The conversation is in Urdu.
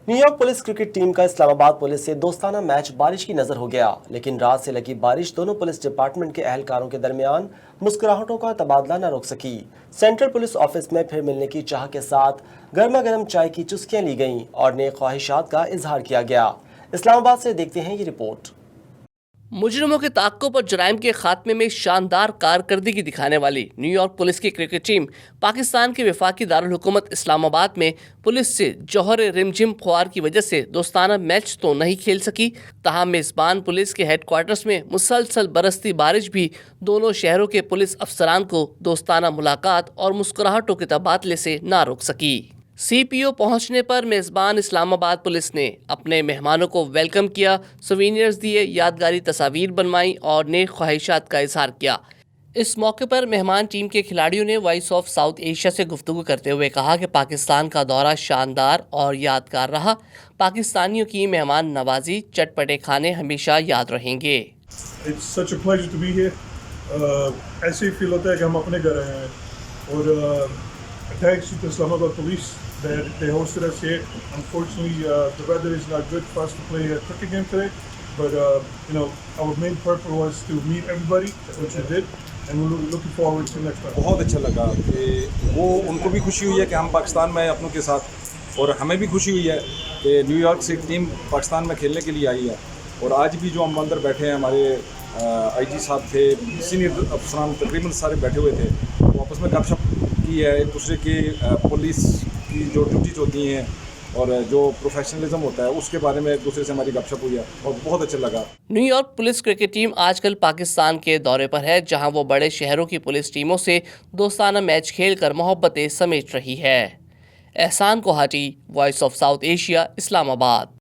New York police cricket team کا اسلام آباد پولیس سے دوستانہ میچ بارش کی نظر ہو گیا، لیکن رات سے لگی بارش دونوں پولیس ڈپارٹمنٹ کے اہلکاروں کے درمیان مسکراہٹوں کا تبادلہ نہ روک سکی۔ سینٹرل پولیس آفس میں پھر ملنے کی چاہ کے ساتھ گرما گرم چائے کی چسکیاں لی گئیں اور نیک خواہشات کا اظہار کیا گیا۔ اسلام آباد سے دیکھتے ہیں یہ رپورٹ۔ مجرموں کے تعاقب اور جرائم کے خاتمے میں شاندار کارکردگی دکھانے والی نیو یارک پولیس کی کرکٹ ٹیم پاکستان کے وفاقی دارالحکومت اسلام آباد میں پولیس سے جوہر رمجھم خوار کی وجہ سے دوستانہ میچ تو نہیں کھیل سکی، تاہم میزبان پولیس کے ہیڈ کوارٹرز میں مسلسل برستی بارش بھی دونوں شہروں کے پولیس افسران کو دوستانہ ملاقات اور مسکراہٹوں کے تبادلے سے نہ روک سکی۔ سی پی او پہنچنے پر میزبان اسلام آباد پولیس نے اپنے مہمانوں کو ویلکم کیا، سوینئرز دیے، یادگاری تصاویر بنوائیں اور نیک خواہشات کا اظہار کیا۔ اس موقع پر مہمان ٹیم کے کھلاڑیوں نے وائس آف ساؤتھ ایشیا سے گفتگو کرتے ہوئے کہا کہ پاکستان کا دورہ شاندار اور یادگار رہا، پاکستانیوں کی مہمان نوازی، چٹپٹے کھانے ہمیشہ یاد رہیں گے۔ It's such a pleasure to be here. ایسے ہی فیل ہوتا ہے کہ ہم اپنے گھر آئے ہیں، اور thanks to Islam Abad police that they hosted us here. Unfortunately, the weather is not good for us to play a cricket game today, but our main purpose was to meet everybody, which we did, and we're looking forward to next time. بہت اچھا لگا کہ وہ ان کو بھی خوشی ہوئی ہے کہ ہم پاکستان میں اپنوں کے ساتھ، اور ہمیں بھی خوشی ہوئی ہے کہ نیو یارک سے ٹیم پاکستان میں کھیلنے کے لیے آئی ہے۔ اور آج بھی جو ہم اندر بیٹھے ہیں، ہمارے آئی جی صاحب تھے، سینئر افسران تقریباً سارے بیٹھے ہوئے تھے، وہ آپس میں گپ شپ کی ہے، ایک دوسرے کی پولیس کی جو ڈیوٹیز ہوتی ہیں اور جو پروفیشنلزم ہوتا ہے اس کے بارے میں ایک دوسرے سے ہماری گپ شپ ہوئی ہے اور بہت اچھا لگا۔ New York police cricket team آج کل پاکستان کے دورے پر ہے، جہاں وہ بڑے شہروں کی پولیس ٹیموں سے دوستانہ میچ کھیل کر محبتیں سمیٹ رہی ہے۔ احسان کوہاٹی، وائس آف ساؤتھ ایشیا، اسلام آباد۔